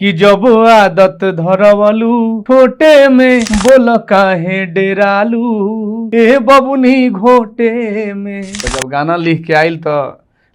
कि जब आदत धरवलू छोटे में बोल काहे डेरालू ए बबुनी घोटे में। तो जब गाना लिख के आइल तो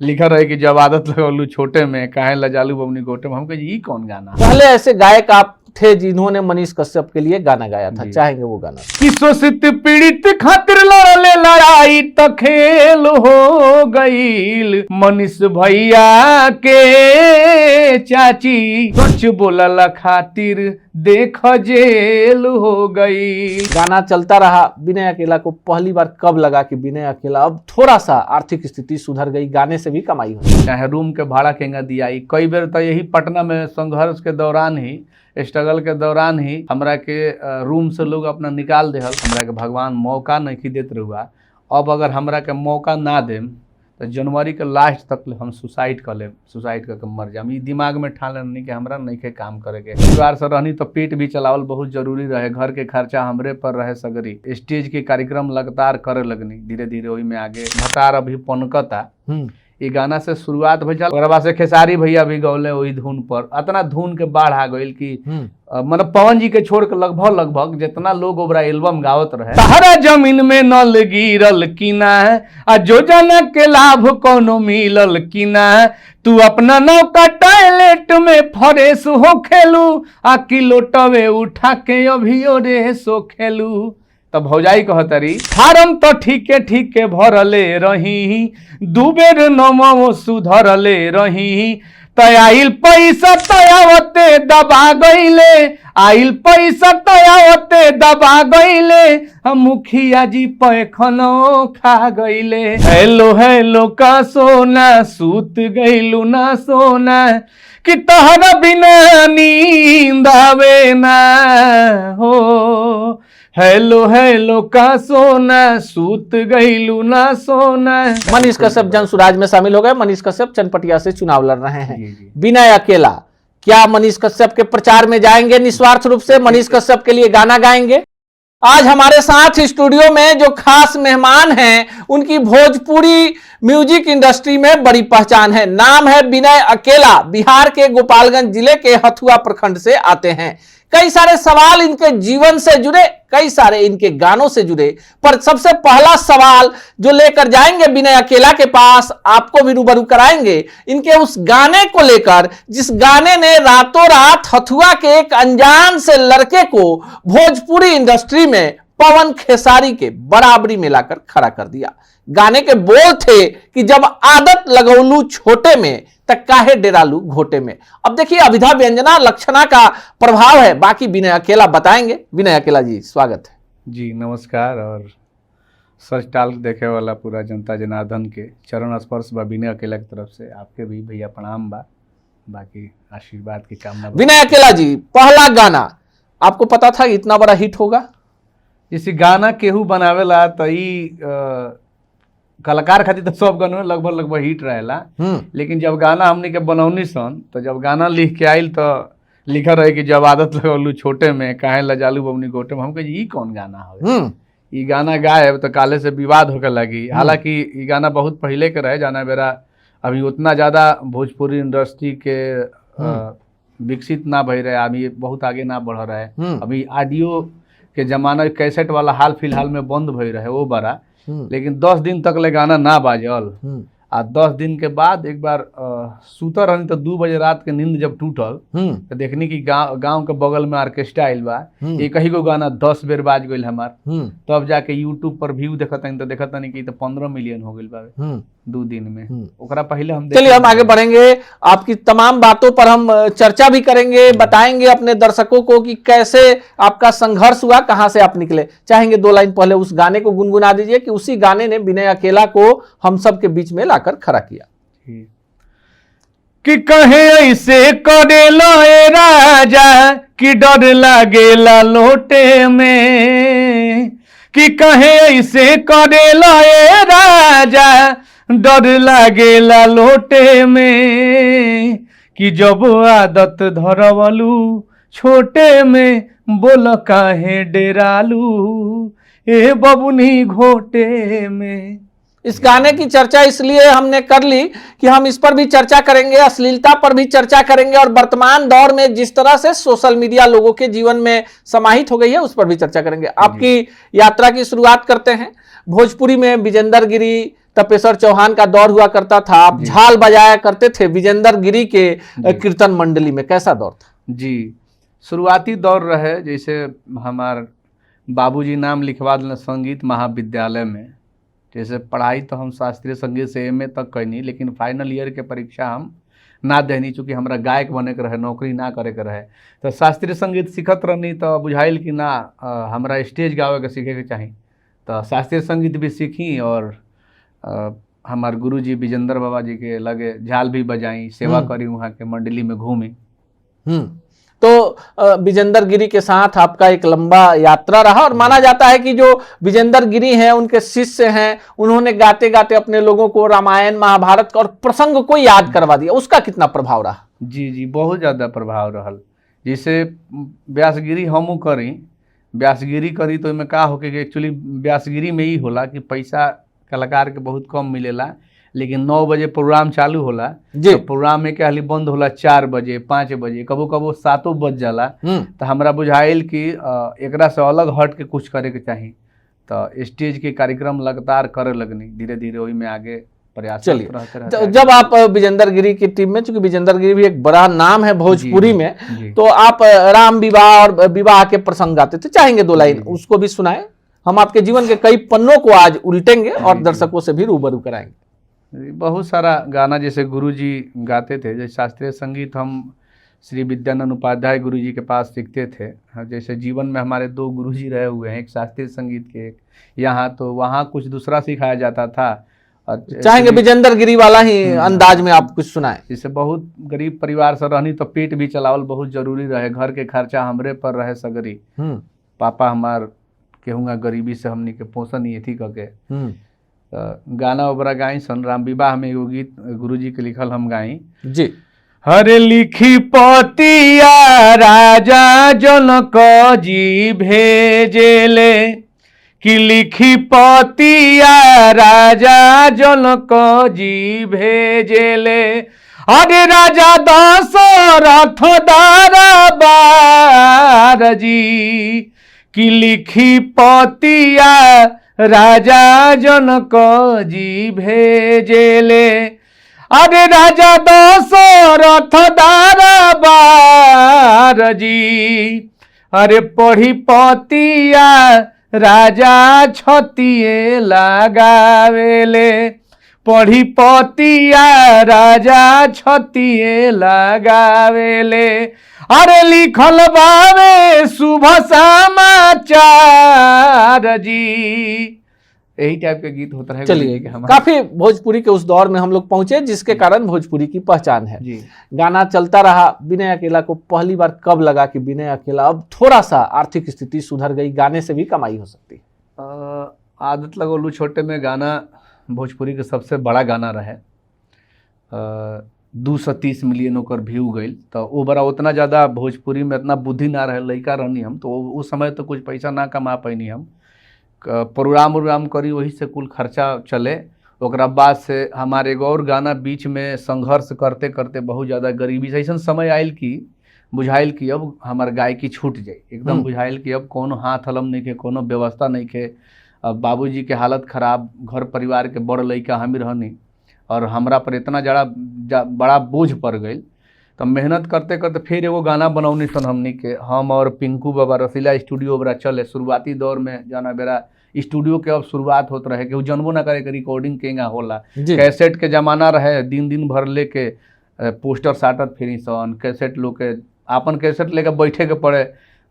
लिखा रहे कि जब आदत लगवलू छोटे में काहे लजालू बबुनी घोटे में। हम कहे ये कौन गाना। पहले ऐसे गायक आप थे जिन्होंने मनीष कश्यप के लिए गाना गाया था, चाहेंगे वो गाना। कि शोषित पीड़ित खातिर लड़ले लड़ाई तो खेल हो गईल मनीष भैया के चाची सच बोलला खातिर देख जेल हो गई। गाना चलता रहा। विनय अकेला को पहली बार कब लगा कि विनय अकेला अब थोड़ा सा आर्थिक स्थिति सुधर गई, गाने से भी कमाई हो, चाहे रूम के भाड़ा केंगा दिया। कई बार तो यही पटना में संघर्ष के दौरान ही, स्ट्रगल के दौरान ही हमरा के रूम से लोग अपना निकाल दे। हमरा के भगवान मौका नहीं देते रहुआ। अब अगर हमरा के मौका ना देम तो जनवरी के लास्ट तक हम सुसाइड कर लेम, सुसाइड करके मर जाम। ई दिमाग में ठान लेनी कि हमरा नहीं के काम करे के। परिवार से रहनी तो पेट भी चलावल बहुत जरूरी रहे, घर के खर्चा हमरे पर रहे सगरी। स्टेज के कार्यक्रम लगातार करे लगनी, धीरे धीरे वही में आगे भतार अभी पनकता। ये गाना से शुरुआत भइल। ओकरा बाद से खेसारी भैया भी गौले वही धुन पर। इतना धुन के बाढ़ आ गइल कि मतलब पवन जी के छोड़ के लगभग जितना लोग ओकरा एल्बम गावत रहे। तहरा जमीन में नल गिरल की ना आ योजना के लाभ कोनो मिलल की ना। तू अपना नौका टॉयलेट में फरेश हो खेलू आ किलोटवे उठा के अभियो रेस हो खेलू। तब भौजाई कहतरी फारम तो ठीके भरले रही, दू बेर नमो सुधरले रही। तयाइल पैसा तयावते दबा गईले, आइल पैसा तयावते दबा गईले। हम मुखिया जी पैखनो खा गईले। हेलो का सोना सूत गईलू ना सोना कि तहरा बिना नींद आवे ना हो। हेलो का सोना सूत गईलू ना सोना। मनीष कश्यप जन सुराज में शामिल हो गए। मनीष कश्यप चनपटिया से चुनाव लड़ रहे हैं। विनय अकेला क्या मनीष कश्यप के प्रचार में जाएंगे? निस्वार्थ रूप से मनीष कश्यप के लिए गाना गाएंगे। आज हमारे साथ स्टूडियो में जो खास मेहमान हैं उनकी भोजपुरी म्यूजिक इंडस्ट्री में बड़ी पहचान है। नाम है विनय अकेला। बिहार के गोपालगंज जिले के हथुआ प्रखंड से आते हैं। कई सारे सवाल इनके जीवन से जुड़े, कई सारे इनके गानों से जुड़े, पर सबसे पहला सवाल जो लेकर जाएंगे विनय अकेला के पास, आपको भी रूबरू कराएंगे इनके उस गाने को लेकर जिस गाने ने रातों रात हथुआ के एक अनजान से लड़के को भोजपुरी इंडस्ट्री में पवन खेसारी के बराबरी में लाकर खड़ा कर दिया। गाने के बोल थे कि जब आदत लगौलू छोटे में तक काहे डेरालू घोटे में। अब देखिए अभिधा व्यंजना लक्षणा का प्रभाव है, बाकी विनय अकेला बताएंगे। विनय अकेला जी स्वागत है। जी नमस्कार। और सच टाल देखे वाला पूरा जनता जनार्दन के चरण स्पर्श बा विनय अकेला की तरफ से। आपके भी भैया प्रणाम बा, बाकी आशीर्वाद की कामना। विनय अकेला जी पहला गाना आपको पता था कि इतना बड़ा हिट होगा? जैसे गाना केहू बनावेला तो कलाकार खातिर तो सब गाना में लगभग हिट रहेला। लेकिन जब गाना हमने के बनौनी सन तो जब गाना लिख के आइल तो लिखा रहे कि जब आदत लगवलू छोटे में काहे लजालू बबुनी घोटे में। हम कहे ये कौन गाना है। ये गाना गाए तो काले से विवाद होकर लगी। हालांकि ये गाना बहुत पहले के रहे, जाना बेरा अभी उतना ज्यादा भोजपुरी इंडस्ट्री के विकसित ना भई रहे, अभी बहुत आगे ना बढ़ रहे। अभी ऑडियो के जमाना कैसेट वाला हाल फिलहाल में बंद भई रहे वो बड़ा। लेकिन 10 दिन तक ले गाना ना बाजल। आ 10 दिन के बाद एक बार सुतर रहनी तो 2 बजे रात के नींद जब टूटल तो देखनी कि गांव के बगल में ऑर्केस्ट्रा आइल बा। एक ही गो गाना 10 बेर बाज गइल हमार। तब जाके यूट्यूब पर व्यू देखतनी तो देखतनी कि 15 मिलियन हो गइल बा 2 दिन में। ओकरा पहले हम चलिए हम आगे बढ़ेंगे, आपकी तमाम बातों पर हम चर्चा भी करेंगे, बताएंगे अपने दर्शकों को कि कैसे आपका संघर्ष हुआ, कहां से आप निकले। चाहेंगे 2 लाइन पहले उस गाने को गुनगुना दीजिए कि उसी गाने ने विनय अकेला को हम सब के बीच में लाकर खड़ा किया। कि कहे ऐसे करेला ए राजा कि डर लागेला लोटे में। कि कहे ऐसे करेला ए राजा डर लागेला लोटे में। कि जब आदत धरवलू छोटे में बोल काहे डेरालू ए बबुनी घोटे में। इस गाने की चर्चा इसलिए हमने कर ली कि हम इस पर भी चर्चा करेंगे, अश्लीलता पर भी चर्चा करेंगे, और वर्तमान दौर में जिस तरह से सोशल मीडिया लोगों के जीवन में समाहित हो गई है उस पर भी चर्चा करेंगे। आपकी यात्रा की शुरुआत करते हैं। भोजपुरी में विजेंदर गिरी, तपेश्वर चौहान का दौर हुआ करता था, आप झाल बजाया करते थे विजेंदर गिरी के कीर्तन मंडली में, कैसा दौर था? जी, शुरुआती दौर रहे, जैसे हमार बाबूजी नाम लिखवा देना संगीत महाविद्यालय में। जैसे पढ़ाई तो हम शास्त्रीय संगीत से एमए तक कैनी, लेकिन फाइनल ईयर के परीक्षा हम ना देनी, चूँकि हमरा गायक बने के रहे, नौकरी ना करे के रहे। तो शास्त्रीय संगीत सीखत रहनी तो बुझाइल कि ना हमरा स्टेज गावे के सीखे के चाही, तो शास्त्रीय संगीत भी सीखी। और हमार गुरुजी विजेंद्र बाबा जी के लगे झाल भी बजाई, सेवा करी, वहाँ के मंडली में घूमी। तो विजेंदर गिरी के साथ आपका एक लंबा यात्रा रहा, और माना जाता है कि जो विजेंदर गिरी हैं उनके शिष्य हैं, उन्होंने गाते गाते अपने लोगों को रामायण महाभारत का और प्रसंग को याद करवा दिया। उसका कितना प्रभाव रहा? जी जी, बहुत ज़्यादा प्रभाव रहल। जैसे व्यासगिरी हमू करी, व्यासगिरी करी तो इनमें का होके कि एक्चुअली व्यासगिरी में ही होला कि पैसा कलाकार के बहुत कम मिलेला, लेकिन 9 बजे प्रोग्राम चालू होला, तो प्रोग्राम में क्या बंद होला 4 बजे 5 बजे, कबो कबो 7 बज जाला। तो हमरा बुझाइल कि एकरा से अलग हट के कुछ करे के चाही, तो स्टेज के कार्यक्रम लगातार करे लगनी, धीरे धीरे वही में आगे प्रयास रहते रहते। जब आप विजेंदर गिरी की टीम में, चूंकि विजेंदर गिरी भी एक बड़ा नाम है भोजपुरी में, तो आप राम विवाह और विवाह के प्रसंग गाते थे, चाहेंगे 2 लाइन उसको भी सुनाए? हम आपके जीवन के कई पन्नों को आज उल्टेंगे और दर्शकों से भी रूबरू कराएंगे। बहुत सारा गाना जैसे गुरुजी गाते थे, जैसे शास्त्रीय संगीत हम श्री विद्यानंद उपाध्याय गुरुजी के पास सीखते थे। जैसे जीवन में हमारे 2 गुरुजी रहे हुए हैं, एक शास्त्रीय संगीत के, एक यहाँ, तो वहाँ कुछ दूसरा सिखाया जाता था। चाहेंगे विजेंदर गिरी वाला ही अंदाज में आप कुछ सुनाएं? जैसे बहुत गरीब परिवार से रहनी तो पेट भी चलावल बहुत जरूरी रहे, घर के खर्चा हमरे पर रहे सगरी। पापा हमार केहूँगा गरीबी से हमनी के पोषण ये थी करके गाना ओबरा गाई सन। राम विवाह में एगो गीत गुरुजी के लिखल हम गाई जी। हरे लिखी पतिया राजा जनक जी भेजेले, कि लिखी पतिया राजा जनक जी भेजेले, अरे राजा दशरथ दरबार जी, कि लिखी पतिया राजा जनक जी भेजेले, अरे राजा दशरथ दरबार जी, अरे पढ़ी पतिया राजा छतिए लगावेले, पढ़ी पतिया राजा छतिए लगावेले, अरे लिखल बावे शुभ समाचार जी। यही टाइप के गीत होता है। चलिए, काफी भोजपुरी के उस दौर में हम लोग पहुंचे जिसके कारण भोजपुरी की पहचान है जी। गाना चलता रहा। विनय अकेला को पहली बार कब लगा कि विनय अकेला अब थोड़ा सा आर्थिक स्थिति सुधर गई, गाने से भी कमाई हो सकती है? आदत लगोलू छोटे में गाना भोजपुरी के सबसे बड़ा गाना रहे, 230 मिलियन ओकर व्यू गई। तो वो बड़ा उतना ज़्यादा भोजपुरी में इतना बुद्धि ना रहे, लड़का रहनी हम, तो उस समय तो कुछ पैसा ना कमा पैनी हम, प्रोग्राम उग्राम करी, वही से कुल खर्चा चले। ओकरा बाद से हमारे एगो और गाना बीच में संघर्ष करते करते बहुत ज़्यादा गरीबी से ऐसा समय आयल कि बुझाइल कि अब हमार गायकी छूट जाए, एकदम बुझाइल कि अब कोनो हाथ हलम नहीं के, कोनो व्यवस्था नहीं के। अब बाबूजी के हालत खराब, घर परिवार के बड़ लड़का हम रहनी, और हमरा पर इतना बड़ा बोझ पड़ गई। तो मेहनत करते करते फिर एगो गाना बनौनी सन हमनी के, हम और पिंकू बाबा, रसीला स्टूडियो बड़ा चले शुरुआती दौर में, जाना बेरा स्टूडियो के अब शुरुआत होत रहे कि जनबो ना करे कि रिकॉर्डिंग केगा होला। कैसेट के जमाना रहे, दिन दिन भर लेके पोस्टर साटत फिरी सन, कैसेट लोग के आपन कैसेट लेके बैठे के पड़े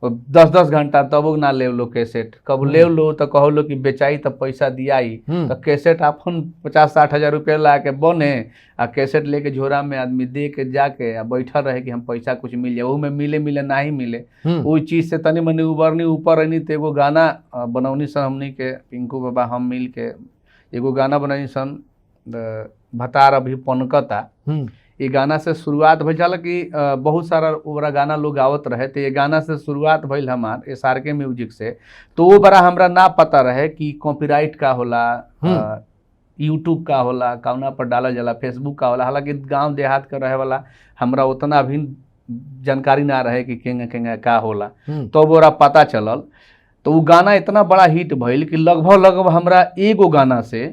10-10 घंटा, तब ना ले लो कैसेट। कब ले लो तो कहो लो कि बेचाई तब पैसा दियाई, तो कैसेट आपन 50-60 हज़ार रुपया ला के बने, आ कैसेट लेके झोरा में आदमी दे के जाके आ बैठा रहे कि हम पैसा कुछ मिल जाए। वो में मिले नहीं मिले, वो चीज़ से तनी मनी उबरनी ऊपर रहनी। तो एगो गाना बनौनी सन हमनी के, पिंकू बाबा हम मिल के एगो गाना बनौनी सन, भतार अभी पनकता। ये गाना से शुरुआत भइल जाला कि बहुत सारा ओवरा गाना लोग गावत रहे, तो ये गाना से शुरुआत भइल हमार SRK म्यूजिक से। तो वो बड़ा हमरा ना पता रहे कि कॉपीराइट का होला, यूट्यूब का होला, कौना पर डालल जाला, फेसबुक का होला। हालांकि गांव देहात के रहे वाला हमरा उतना भी जानकारी ना रहे कि केंगा केंगा का होला, तो बोरा पता चलल। तो वो गाना इतना बड़ा हिट भइल कि लगभग हमरा एगो गाना से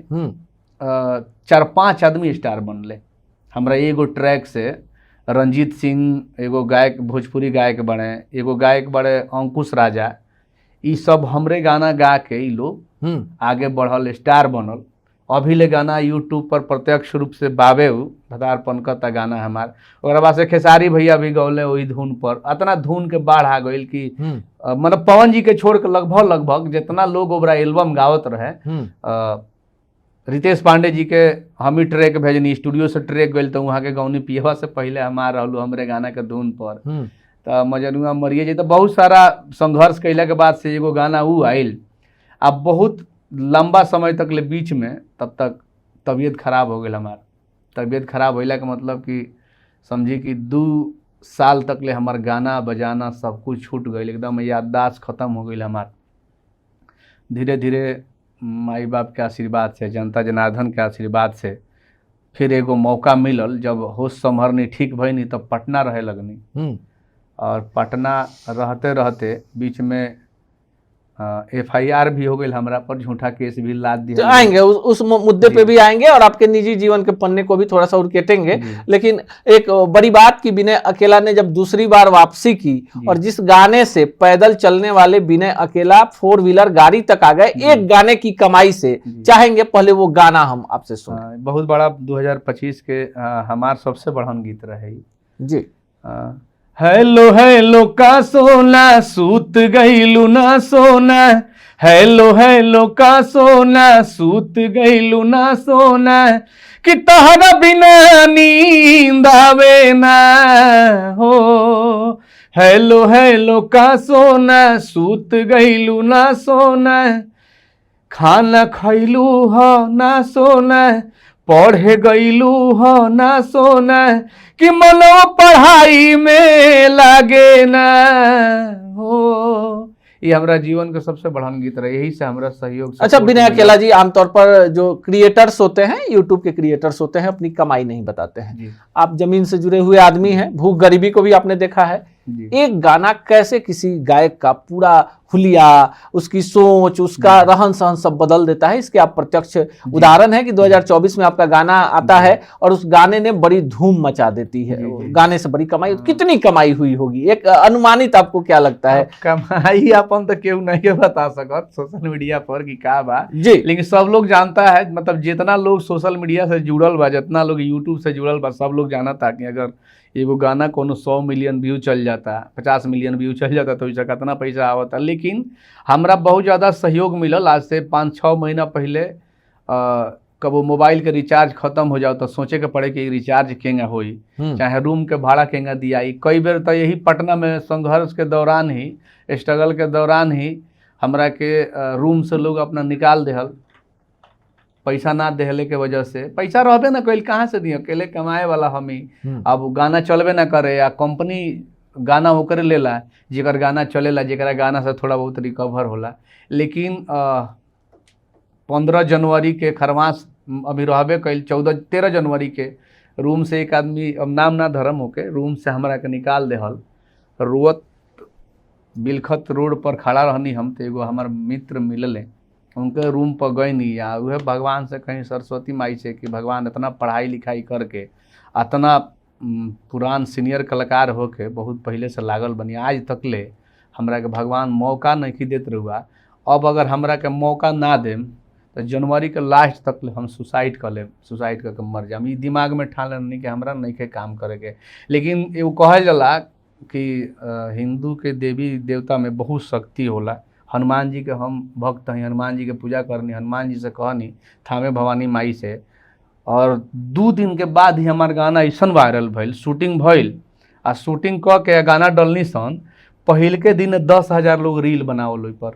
4-5 आदमी स्टार बनले। हमरा एगो ट्रैक से रंजीत सिंह एगो गायक, भोजपुरी गायक बने, एगो गायक बड़े अंकुश राजा, ई सब हमरे गाना गा के ई लोग आगे बढ़ल, स्टार बनल। अभी ले गाना यूट्यूब पर प्रत्यक्ष रूप से बाबे भदार पनकता गाना हमार। और बाद से खेसारी भैया भी गौले वही धुन पर, इतना धुन के बाढ़ आ गई कि मतलब पवन जी के छोड़ के लगभग जितना लोग ओबरा एल्बम गावत रहे, रितेश पांडे जी के हम ही ट्रैक भेजनी, स्टूडियो से ट्रैक गई तो वहाँ के गौनी पियवा से पहले हमार रहलू हमरे गाना के धुन पर। तो मजनुआ मरिए जी, तो बहुत सारा संघर्ष कैला के बाद से एगो गाना ऊ आयल। अब बहुत लंबा समय तक ले बीच में तब तक तबीयत खराब हो गई हमार। तबीयत खराब होला के मतलब कि समझी कि 2 साल तक ले हमार गाना बजाना सब कुछ छूट गई, एकदम याददाश्त खत्म हो गई हमार। धीरे धीरे माई बाप के आशीर्वाद से, जनता जनार्दन के आशीर्वाद से फिर एगो मौका मिलल। जब होश संभरनी, ठीक भईनी, तब पटना रहे लगनी। और पटना रहते रहते बीच में FIR भी हो गई हमरा पर, झूठा केस भी लाद दिया। आएंगे उस मुद्दे पे भी आएंगे और आपके निजी जीवन के पन्ने को भी थोड़ा सा उड़केटेंगे। लेकिन एक बड़ी बात कि विनय अकेला ने जब दूसरी बार वापसी की और जिस गाने से पैदल चलने वाले विनय अकेला 4 व्हीलर गाड़ी तक आ गए एक गाने की कमाई से, चाहेंगे पहले वो गाना हम आपसे सुने। बहुत बड़ा 2025 के हमार सबसे बड़हन गीत रहे जी। हेलो हेलो का सोना सूत गईलू ना सोना, हेलो हेलो का सोना सूत गईलू ना सोना, कि तहरा बिना नींद आवे ना हो। हेलो हेलो का सोना सूत गईलू ना सोना, खाना खैलू हो ना सोना, पढ़े गईलू हो ना सोना, कि मनो पढ़ाई में लागे ना हो। ये हमारा जीवन का सबसे बड़हन गीत रहा, यही से हमारा सहयोग। अच्छा विनय अकेला जी, आमतौर पर जो क्रिएटर्स होते हैं, यूट्यूब के क्रिएटर्स होते हैं, अपनी कमाई नहीं बताते हैं। आप जमीन से जुड़े हुए आदमी हैं, भूख गरीबी को भी आपने देखा है। एक गाना कैसे किसी गायक का पूरा हुलिया, उसकी सोच, उसका रहन सहन सब बदल देता है, इसके आप प्रत्यक्ष उदाहरण है कि 2024 में आपका गाना आता है और उस गाने ने बड़ी धूम मचा देती है। गाने से बड़ी कमाई, कितनी कमाई हुई होगी एक अनुमानित, आपको क्या लगता है? कमाई अपन तो केहू नहीं बता सकत सोशल मीडिया पर कि का बा जी, लेकिन सब लोग जानता है। मतलब जितना लोग सोशल मीडिया से जुड़ल बा, जितना लोग यूट्यूब से जुड़ल बा, सब लोग जाना था कि अगर एगो गाना कोनो 100 मिलियन व्यू चल जाता, 50 मिलियन व्यू चल जाता, तो इसका कितना पैसा आवता। लेकिन हमरा बहुत ज़्यादा सहयोग मिलल। आज से 5-6 महीना पहले कबो मोबाइल के रिचार्ज खत्म हो जाओ तो सोचे के पड़े कि रिचार्ज केंगा होई, चाहे रूम के भाड़ा केंगा दियाई। कई बेर तो यही पटना में संघर्ष के दौरान ही, स्ट्रगल के दौरान ही हमरा के रूम से लोग अपना निकाल देहल, पैसा ना देहले के वजह से। पैसा रहबे ना कइल, कहाँ से दिए, अकेले कमाए वाला हम ही। अब गाना चलबे ना करे या कंपनी गाना ओकरे लेला जेकर गाना चलेला, जेकरा गाना से थोड़ा बहुत रिकवर होला। लेकिन 15 जनवरी के खरमास अभी रहबे कइल, 14-13 जनवरी के रूम से एक आदमी, अब नाम ना धर्म होके, रूम से हमरा के निकाल देहल। रोवत बिलखत रोड पर खड़ा रहनी हम, तो एगो हमार मित्र मिलले, उनके रूम पर गए नहीं। या वह भगवान से कहीं, सरस्वती माई से, कि भगवान इतना पढ़ाई लिखाई करके, इतना पुरान सीनियर कलाकार होके बहुत पहले से लागल बनी, आज तक ले हमरा के भगवान मौका नहीं देत रहुआ। अब अगर हमरा के मौका ना देम तो जनवरी के लास्ट तक ले हम सुसाइड कर लेम, सुसाइड करके मर जाम। ई दिमाग में ठान लेनी कि हमरा नहीं के काम करे के। लेकिन एगो कहल जाला कि हिंदू के देवी देवता में बहुत शक्ति होला। हनुमान जी के हम भक्त हैं, हनुमान जी के पूजा करनी, हनुमान जी से कहनी, थामे भवानी माई से। और 2 दिन के बाद ही हमार गाना ऐसा वायरल भइल, शूटिंग भइल, आ शूटिंग क के गाना डलनी सन। पहिल के दिन 10,000 लोग रील बनावल ओहि पर,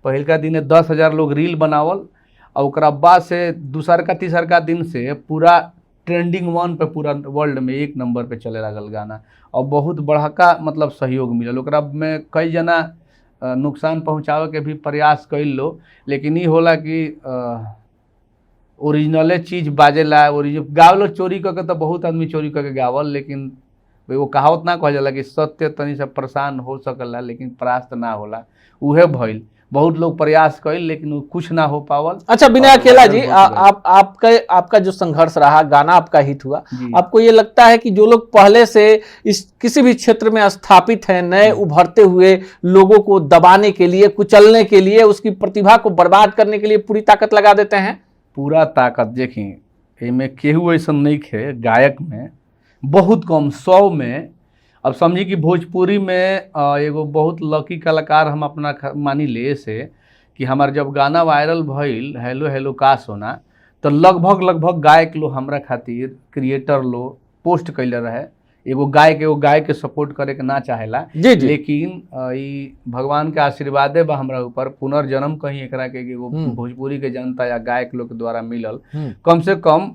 पहिल का दिन 10,000 लोग रील बनावल। और ओकरा बाद से दूसर का तीसर का दिन से पूरा ट्रेंडिंग 1 पे पूरा वर्ल्ड में 1 नंबर पे चले लागल गाना। और बहुत बड़का मतलब सहयोग मिलल। ओकरा में कई जना नुकसान पहुँचावे के भी प्रयास कैल लो, लेकिन ये होला कि ओरिजिनले चीज बाजेला, ओरिजिनल गावलो चोरी करके तो बहुत आदमी चोरी करके गावल, लेकिन वो कहावत ना कह जाला कि सत्य तनी से परेशान हो सकला लेकिन परास्त ना होला, उहे भइल। बहुत लोग प्रयास कइल लेकिन वो कुछ ना हो पावल। अच्छा विनय और अकेला जी, वायरल आपका जो संघर्ष रहा, गाना आपका हिट हुआ, जी। आपको ये लगता है कि जो लोग पहले से इस किसी भी क्षेत्र में स्थापित हैं, नए उभरते हुए लोगों को दबाने के लिए, कुचलने के लिए, उसकी प्रतिभा को बर्बाद करने के लिए पूरी ताकत लगा देते हैं? पूरा ताकत देखी, एमे केहू ऐसा नहीं है गायक में, बहुत कम 100 में। अब समझी कि भोजपुरी में एगो बहुत लकी कलाकार हम अपना मानी ले से कि हमार जब गाना वायरल भइल हेलो हेलो का सोना, तो लगभग गायक लो हमरा खातिर, क्रिएटर लो पोस्ट कैले रहे। एगो गायक के सपोर्ट करे के ना चाहेला जी जी। लेकिन ई भगवान के आशीर्वादे बा हमरा ऊपर, पुनर्जन्म कहीं एकरा के एगो भोजपुरी के जनता या गायक लोग के द्वारा मिलल। कम से कम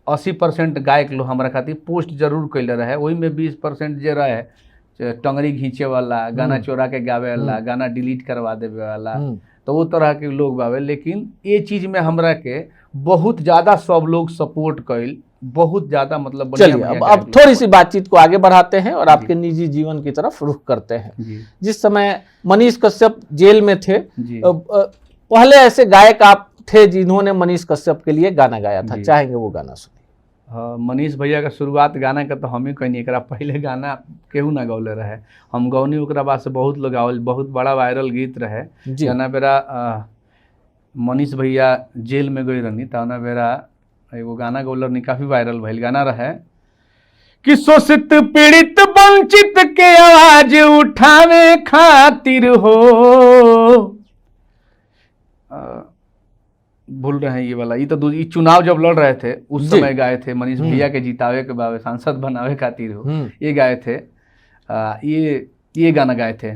80% गायक लोग हमरा खातिर पोस्ट जरूर कैले रहे। वही में 20% जे रहे टंगरी घींचे वाला, गाना चोरा के गावे वाला, गाना डिलीट करवा देवे वाला, तो वो तरह के लोग बावे। लेकिन ये चीज में हमरा के बहुत ज्यादा सब लोग सपोर्ट कैल, बहुत ज्यादा, मतलब चलिए अब थोड़ी सी बातचीत को आगे बढ़ाते हैं और आपके निजी जीवन की तरफ रुख करते हैं। जिस समय मनीष कश्यप जेल में थे, पहले ऐसे गायक आप थे जिन्होंने मनीष कश्यप के लिए गाना गाया था, चाहेंगे वो गाना सुनिए? हाँ, मनीष भैया का शुरुआत गाना का तो हम ही कहनी, एकरा पहले गाना केहू ना गौले रहे, हम गौनी, ओकरा बाद से बहुत लोग गावल, बहुत बड़ा वायरल गीत रहे। जना बेरा मनीष भैया जेल में गई रहनी, तना बेरा एगो गाना गौलर नहीं, काफी वायरल भइल गाना रहे कि शोषित पीड़ित वंचित के आवाज उठावे खातिर हो, भूल रहे हैं ये वाला, ये तो ये चुनाव जब लड़ रहे थे उस समय गाए थे, मनीष भैया के जितावे के बाबे, सांसद बनावे खातिर हो, ये गाए थे। ये गाना गाए थे।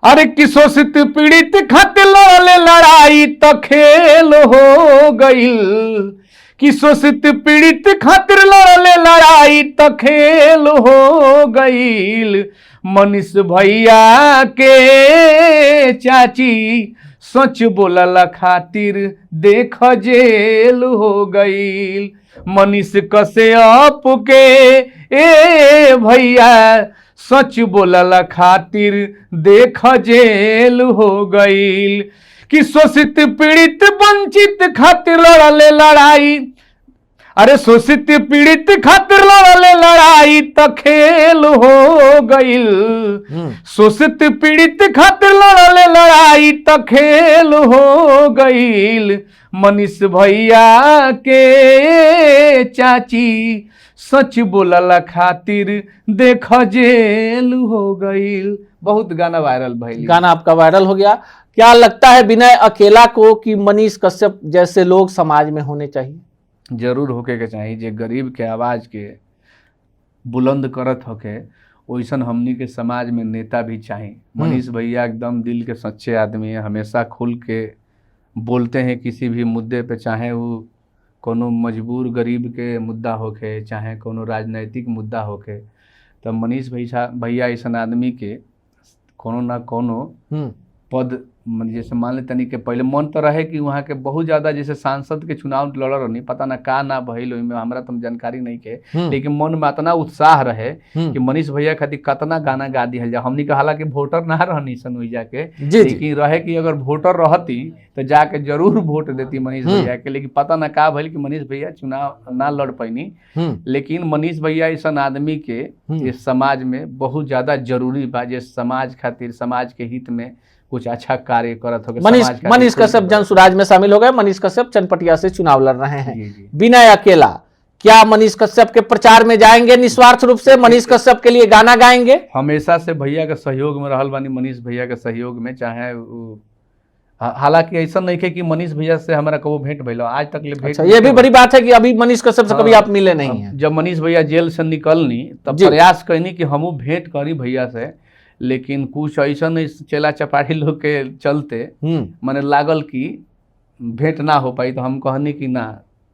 अरे कि शोषित पीड़ित खातिर लड़ले लड़ाई तो खेल हो गईल, कि शोषित पीड़ित खातिर लड़ले लड़ाई तो खेल हो गईल, मनीष भैया के चाची सच बोलला खातिर देख जेल हो गईल, मनीष कश्यप के ए भैया सच बोलला खातिर देख जेल हो गईल, कि शोषित पीड़ित वंचित खातिर लड़ले लड़ाई, अरे शोषित पीड़ित खातिर लड़ले लड़ाई तो खेल हो गईल, शोषित पीड़ित खातिर लड़ले लड़ाई तो खेल हो गईल, मनीष भैया के चाची सच बोलला खातिर देख जेल हो गईल। बहुत गाना वायरल भइल। गाना आपका वायरल हो गया। क्या लगता है विनय अकेला को कि मनीष कश्यप जैसे लोग समाज में होने चाहिए? जरूर होके के चाहिए, जे गरीब के आवाज के बुलंद करत होके, वैसन हमनी के समाज में नेता भी चाहिए। मनीष भैया एकदम दिल के सच्चे आदमी है, हमेशा खुल के बोलते हैं किसी भी मुद्दे पे, चाहे वो कोनो मजबूर गरीब के मुद्दा होके, चाहे कोनो राजनैतिक मुद्दा होके। तो मनीष भैया ऐसा आदमी के कोनो ना कोनो पद, जैसे मान लेते नहीं कि पहले मन तो रहे कि वहाँ के बहुत ज्यादा जैसे सांसद के चुनाव लड़ रही, पता ना का ना भइल, ओइमे हमरा तो जानकारी नहीं के, लेकिन मन में इतना उत्साह रहे कि मनीष भैया खातिर कतना गाना गा दिया जाए। हमनी का हालांकि वोटर ना रहनी सन हुई जाके, लेकिन रहे कि अगर वोटर रहती तो जाके जरूर वोट देती मनीष भैया के, लेकिन पता ना का भइल कि मनीष भैया चुनाव ना लड़ पैनी। लेकिन मनीष भैया ऐसा आदमी के इस समाज में बहुत ज्यादा जरूरी बा, जे समाज खातिर, समाज के हित में कुछ अच्छा कार्य करत होगा। मनीष कश्यप जनसुराज में शामिल हो गए। मनीष कश्यप चनपटिया से चुनाव लड़ रहे हैं। विनय अकेला, क्या मनीष कश्यप के प्रचार में जाएंगे निस्वार्थ रूप से? मनीष कश्यप के लिए गाना गाएंगे? हमेशा से भैया के सहयोग में रहल बानी, मनीष भैया के सहयोग में, चाहे हालांकि ऐसा नहीं है कि मनीष भैया से हमारा कबो भेंट भइल, आज तक ले भेंट। ये भी बड़ी बात है कि अभी मनीष कश्यप से कभी आप मिले नहीं हैं। जब मनीष भैया जेल से निकलनी तब प्रयास करनी कि हमू भेंट करी भैया से, लेकिन कुछ ऐसा नहीं, चेला चपाटी लोग के चलते मैंने लागल कि भेंट ना हो पाई। तो हम कहनी कि ना,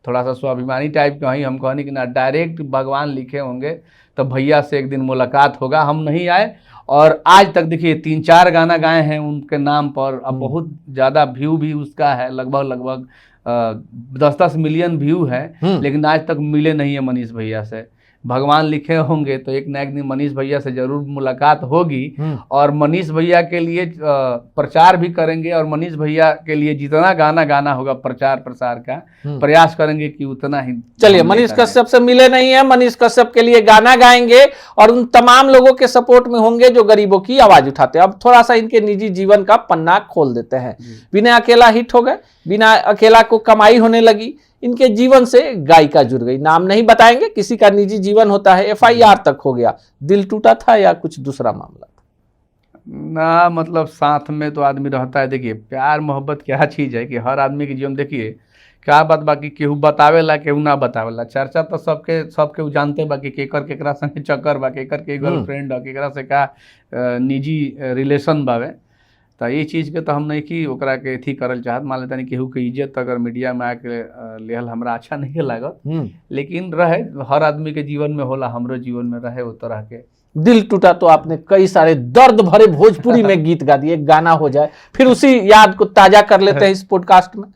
थोड़ा सा स्वाभिमानी टाइप के ही, हम कहनी कि ना, डायरेक्ट भगवान लिखे होंगे तो भैया से एक दिन मुलाकात होगा। हम नहीं आए और आज तक देखिए 3-4 गाना गाए हैं उनके नाम पर। अब बहुत ज़्यादा व्यू भी उसका है, लगभग 10-10 मिलियन व्यू है, लेकिन आज तक मिले नहीं है मनीष भैया से। भगवान लिखे होंगे तो एक ना एक दिन मनीष भैया से जरूर मुलाकात होगी, और मनीष भैया के लिए प्रचार भी करेंगे, और मनीष भैया के लिए जितना गाना गाना होगा प्रचार प्रसार का प्रयास करेंगे कि उतना ही। चलिए, मनीष कश्यप से मिले नहीं है, मनीष कश्यप के लिए गाना गाएंगे और उन तमाम लोगों के सपोर्ट में होंगे जो गरीबों की आवाज उठाते हैं। अब थोड़ा सा इनके निजी जीवन का पन्ना खोल देते हैं। बिना अकेला हिट हो गए, बिना अकेला को कमाई होने लगी, इनके जीवन से गायिका जुड़ गई। नाम नहीं बताएंगे, किसी का निजी जीवन होता है, FIR तक हो गया। दिल टूटा था या कुछ दूसरा मामला था? ना, मतलब साथ में तो आदमी रहता है। देखिए, प्यार मोहब्बत क्या चीज़ है कि हर आदमी के जीवन, देखिए क्या बात, बाकी केहू बतावेला केहू ना बतावेला। चर्चा तो सबके जानते बाकी केकर केकरा संगे चक्कर बा, केकर के गर्लफ्रेंड केकरा से का निजी रिलेशन बावे। तो ये चीज़ के तो हम नहीं कि ओकरा के अथी करल चाहत। मान लेता नहीं केहू के इज्जत अगर मीडिया में आके लेहल हमरा अच्छा नहीं लागत, लेकिन रहे हर आदमी के जीवन में होला, हमरो जीवन में रहे वो तरह के। दिल टूटा तो आपने कई सारे दर्द भरे भोजपुरी में गीत गा दिए, गाना हो जाए फिर उसी याद को ताजा कर लेते हैं इस पॉडकास्ट में।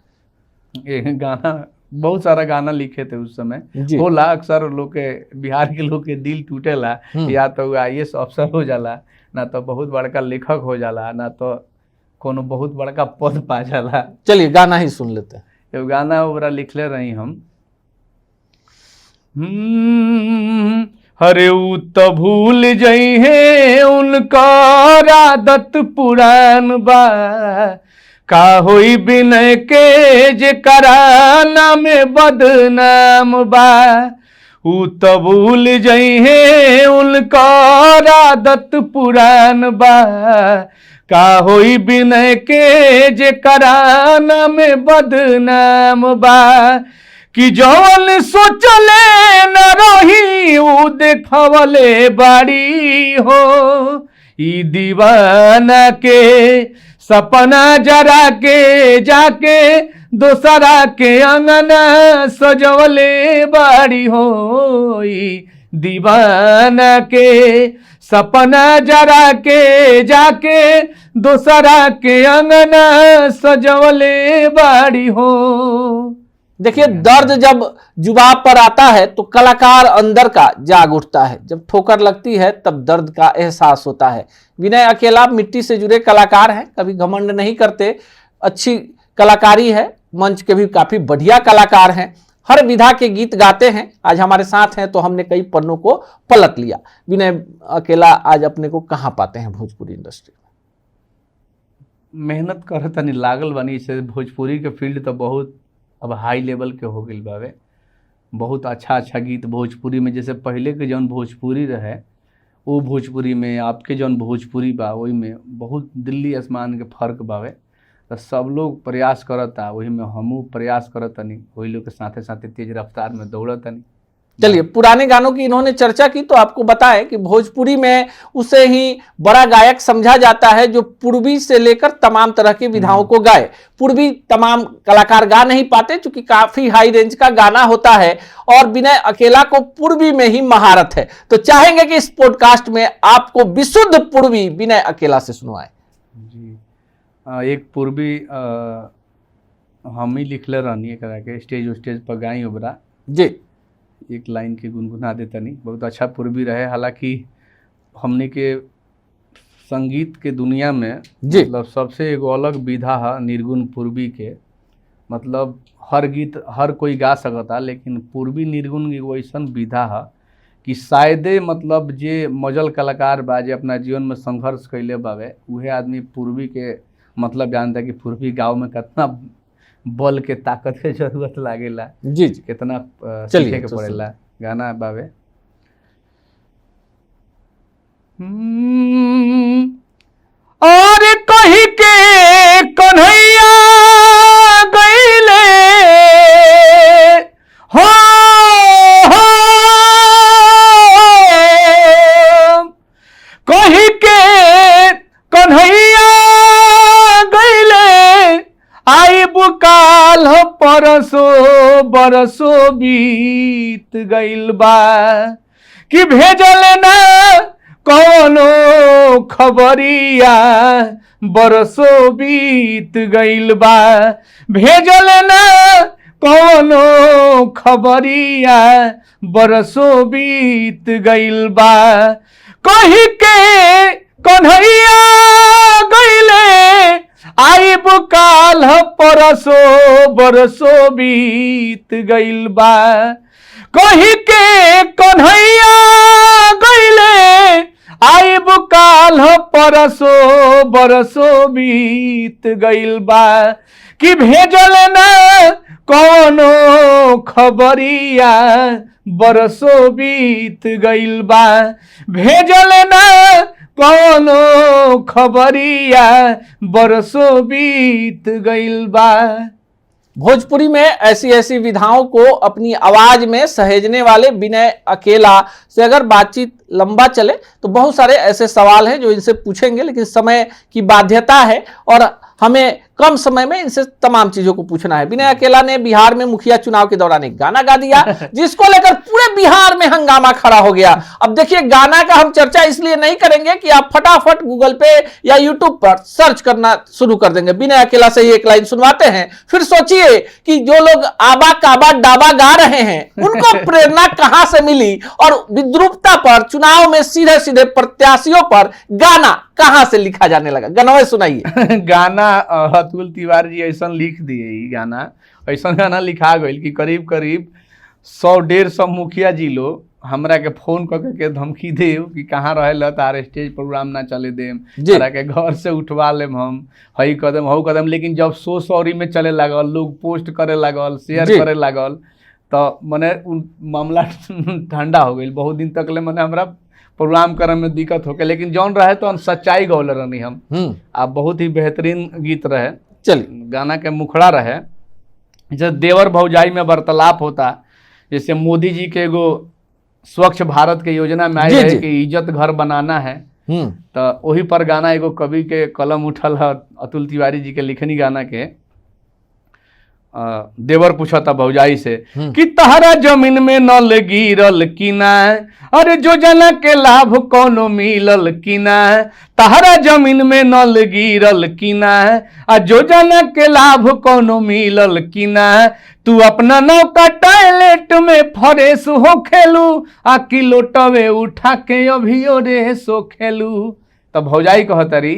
गाना, बहुत सारा गाना लिखे थे उस समय। होला अक्सर लोग के, बिहार के लोग के दिल टूटेला, या तो IAS अफसर हो जाला, ना तो बहुत बड़का लेखक हो जाला, ना तो कोनो बहुत बड़का पद पा जाला। चलिए गाना ही सुन लेते हैं। एगो गाना ओकरा लिखले रही हम। अरे उ तो भूल जइहे उनका आदत पुरान बा, का होई बिनय के जे कराना में बदनाम बा। उ तो भूल जइहे उनका आदत पुरान बा, का होई बिनय के जे कराना में बदनाम बा। कि जौन सोचले न रही उ देखवले बाड़ी हो, ई दीवाना के सपना जरा के जाके दोसरा के अंगना सजवले बाड़ी हो, ई दीवाना के सपना जरा के जाके दोसरा के अंगना सजवले बाड़ी हो। देखिए, दर्द जब जुबां पर आता है तो कलाकार अंदर का जाग उठता है। जब ठोकर लगती है तब दर्द का एहसास होता है। विनय अकेला मिट्टी से जुड़े कलाकार हैं, कभी घमंड नहीं करते, अच्छी कलाकारी है, मंच के भी काफी बढ़िया कलाकार हैं, हर विधा के गीत गाते हैं। आज हमारे साथ हैं तो हमने कई पन्नों को पलट लिया। विनय अकेला आज अपने को कहाँ पाते हैं भोजपुरी इंडस्ट्री में? मेहनत कर तनी लागल बनी से। भोजपुरी के फील्ड तो बहुत अब हाई लेवल के हो गई बावे। बहुत अच्छा अच्छा गीत भोजपुरी में, जैसे पहले के जौन भोजपुरी रहे वो भोजपुरी में, आपके जौन भोजपुरी बा वही में बहुत दिल्ली आसमान के फर्क बावे। तो सब लोग प्रयास करता, वही में हमू प्रयास करतनी, वही लोग के साथे साथे तेज रफ्तार में दौड़तनी। चलिए, पुराने गानों की इन्होंने चर्चा की तो आपको बताएं कि भोजपुरी में उसे ही बड़ा गायक समझा जाता है जो पूर्वी से लेकर तमाम तरह की विधाओं को गाए। पूर्वी तमाम कलाकार गा नहीं पाते क्योंकि काफी हाई रेंज का गाना होता है, और विनय अकेला को पूर्वी में ही महारत है। तो चाहेंगे कि इस पॉडकास्ट में आपको विशुद्ध पूर्वी विनय अकेला से सुनवाए। जी, एक पूर्वी हम ही लिखले रहनी एकरा के, स्टेज पर गाई ओबरा जी, एक लाइन के गुनगुना देता नहीं, बहुत अच्छा पूर्वी रहे। हालांकि हमने के संगीत के दुनिया में मतलब सबसे एगो अलग विधा है निर्गुण पूर्वी के। मतलब हर गीत हर कोई गा सकता, लेकिन पूर्वी निर्गुण एगो ऐसन विधा है कि शायदे मतलब जे मजल कलाकार बा, जे अपना जीवन में संघर्ष कैले बावे, उहे आदमी पूर्वी के मतलब जानता है कि पूर्वी गाँव में कितना बल के ताकत के जरूरत लागेला। जी, कितना सीखे के पड़ेला। गाना बावे। और कही के कन्हैया गईले हो, कही के कन्हैया गईले, आई बुकाल हो परसो बरसो बीत गइल बा, कि भेजल ना कौनो खबरिया बरसो बीत गइल बा भेजल ना कौनो खबरिया बरसो बीत गइल बा कही के कन्हैया गइले आइब काल परसो बरसो बीत गइल बा कही के कन्हैया गइले आइब काल परसो बरसो बीत गइल बा कि भेजल ना कौनो खबरिया बरसो बीत गइल बा भेजल ना कौनो खबरिया बरसो बीत गइल बा। भोजपुरी में ऐसी ऐसी विधाओं को अपनी आवाज में सहेजने वाले विनय अकेला से अगर बातचीत लंबा चले तो बहुत सारे ऐसे सवाल हैं जो इनसे पूछेंगे, लेकिन समय की बाध्यता है और हमें कम समय में इनसे तमाम चीजों को पूछना है। विनय अकेला ने बिहार में मुखिया चुनाव के दौरान एक गाना गा दिया जिसको लेकर पूरे बिहार में हंगामा खड़ा हो गया। अब देखिए, गाना का हम चर्चा इसलिए नहीं करेंगे कि आप फटाफट गूगल पे या यूट्यूब पर सर्च करना शुरू कर देंगे। विनय अकेला से ही एक लाइन सुनवाते हैं, फिर सोचिए कि जो लोग आबा काबा डाबा गा रहे हैं उनको प्रेरणा कहां से मिली और विद्रूपता पर, चुनाव में सीधे सीधे प्रत्याशियों पर गाना कहां से लिखा जाने लगा। गनवे सुनाइए। गाना अतुल तिवारी जी ऐसा लिख दिए, ई गाना ऐसा गाना लिखा गई कि करीब करीब 100-150 मुखिया जी लोग हमरा के फोन करके धमकी देव कि कहाँ रहे तार स्टेज प्रोग्राम ना चले देम, तारा के घर से उठवा लेम, हम हई कदम हऊ कदम। लेकिन जब 100 में चले लागल, लोग पोस्ट करे लागल, शेयर करे लागल, तो मने मामला ठंडा हो गई। बहुत दिन तक ले मने हमरा प्रोग्राम करे में दिक्कत होके, लेकिन जौन रहे तो सच्चाई गौल रहनी हम। आप बहुत ही बेहतरीन गीत रहे। चलिए, गाना के मुखड़ा रहे जैसे देवर भौजाई में वार्तालाप होता, जैसे मोदी जी के एगो स्वच्छ भारत के योजना में आए रहे कि इज्जत घर बनाना है, तो वही पर गाना एगो कवि के कलम उठल है, अतुल तिवारी जी के लिखनी गाना के। देवर पूछता भौजाई से कि तहरा जमीन में नल गिरल की ना, अरे योजना के लाभ कोनो मिलल की ना, तहरा जमीन में नल गिरल की ना, आ योजना के लाभ कोनो मिलल की ना, तू अपना नौका टॉयलेट में फरेस हो खेलू, आ किलोटवे उठा के अभियो रेस हो खेलू। तब भौजाई कहतरी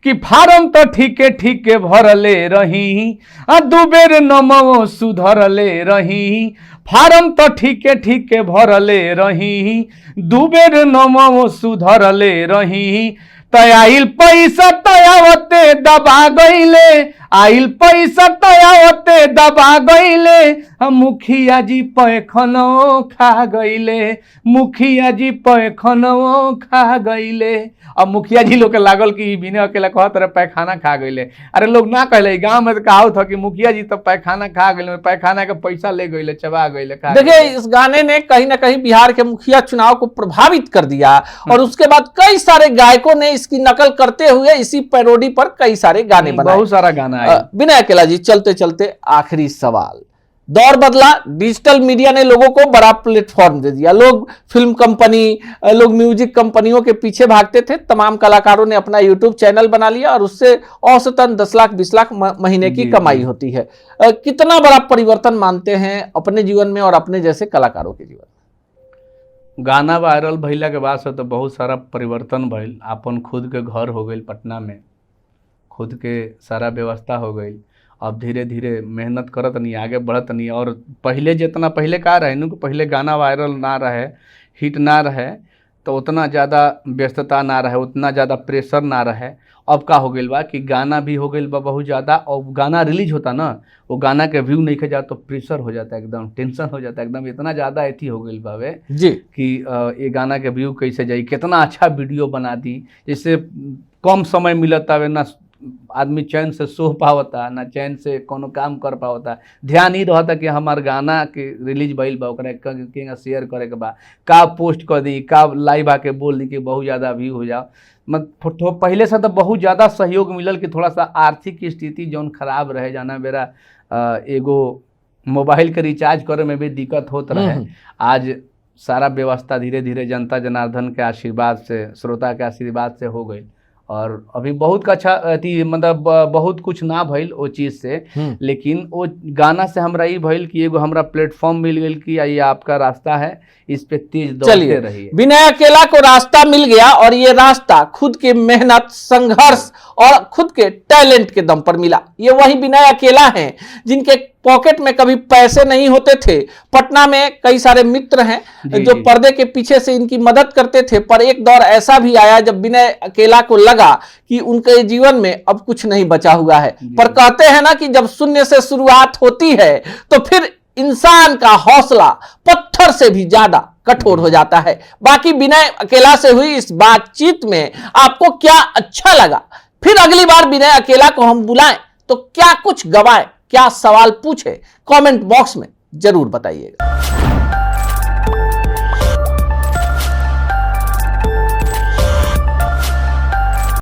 कि फार्म तो ठीके ठीके भरले रही, आ 2 बेर नमो सुधरले रही, फार्म तो ठीके ठीके भरले रही, 2 बेर नमो सुधरले रही, तयाइल पैसा तयावते दबा गईले, आइल पैसा तयावते दबा गईले, मुखिया जी पैखनो खा गईले, मुखिया जी पैखनो खा गईले। अब मुखिया जी लोग के लागल कि विनय अकेला कहत रहे पैखाना खा गईले। अरे लोग ना कहले, गांव में तो कहावत था कि मुखिया जी तो पैखाना खा गईले, पैखाना के पैसा ले गईले, चबा गईले। देखिए, इस गाने ने कहीं ना कहीं बिहार के मुखिया चुनाव को प्रभावित कर दिया और उसके बाद कई सारे गायकों ने इसकी नकल करते हुए इसी पैरोडी पर कई सारे गाने बनाए, बहुत सारा गाना है। विनय अकेला जी, चलते चलते आखिरी सवाल। दौर बदला, डिजिटल मीडिया ने लोगों को बड़ा प्लेटफॉर्म दे दिया। लोग फिल्म कंपनी, लोग म्यूजिक कंपनियों के पीछे भागते थे, तमाम कलाकारों ने अपना यूट्यूब चैनल बना लिया और उससे औसतन 10 लाख 20 लाख महीने की कमाई होती है। कितना बड़ा परिवर्तन मानते हैं अपने जीवन में और अपने जैसे कलाकारों के जीवन में? गाना वायरल भइला के बाद से तो बहुत सारा परिवर्तन भइल। अपन खुद के घर हो गई पटना में, खुद के सारा व्यवस्था हो गई। अब धीरे धीरे मेहनत करत नहीं, आगे बढ़त नहीं। और पहले जितना पहले का रहे कि पहले गाना वायरल ना रहे, हिट ना रहे, तो उतना ज़्यादा व्यस्तता ना रहे, उतना ज़्यादा प्रेशर ना रहे। अब का हो गई बा कि गाना भी हो गई बा बहुत ज़्यादा, और गाना रिलीज होता ना, वो गाना के व्यू नहीं जा तो प्रेशर हो जाता है, एकदम टेंशन हो जाता है, एकदम इतना ज़्यादा एथी हो गई बावे जी कि ये गाना के व्यू कैसे जाई, कितना अच्छा वीडियो बना दी, जिससे कम समय मिलता है ना, आदमी चैन से सो पावता ना, चैन से कोनो काम कर पावता, ध्यान ही रहता कि हमार गाना के रिलीज भइल बा, ओकरा के शेयर करे के बा, का पोस्ट कर दी, का लाइव आके बोल दी कि बहुत ज़्यादा व्यू हो जाओ। मतलब पहले से तो बहुत ज़्यादा सहयोग मिलल कि थोड़ा सा आर्थिक स्थिति जौन खराब रहे, जाना मेरा एगो मोबाइल के रिचार्ज करे में भी दिक्कत होत रहे। आज सारा व्यवस्था धीरे धीरे जनता जनार्दन के आशीर्वाद से, श्रोता के आशीर्वाद से हो गई। और अभी बहुत अच्छा अथी मतलब बहुत कुछ ना भइल वो चीज़ से, लेकिन वो गाना से हमरा ई भइल कि एगो हमरा प्लेटफॉर्म मिल गई कि ये आपका रास्ता है, इस पे तेज दौड़ते रहिए। विनय अकेला को रास्ता मिल गया और ये रास्ता खुद की मेहनत, संघर्ष और खुद के टैलेंट के दम पर मिला। ये वही विनय अकेला हैं जिनके पॉकेट में कभी पैसे नहीं होते थे। पटना में कई सारे मित्र हैं जो पर्दे के पीछे से इनकी मदद करते थे, पर एक दौर ऐसा भी आया जब विनय अकेला को लगा कि उनके जीवन में अब कुछ नहीं बचा हुआ है। पर कहते हैं ना कि जब शून्य से शुरुआत होती है तो फिर इंसान का हौसला पत्थर से भी ज्यादा कठोर हो जाता है। बाकी विनय अकेला से हुई इस बातचीत में आपको क्या अच्छा लगा? फिर अगली बार विनय अकेला को हम बुलाएं तो क्या कुछ गवाएं, क्या सवाल पूछे, कमेंट बॉक्स में जरूर बताइएगा।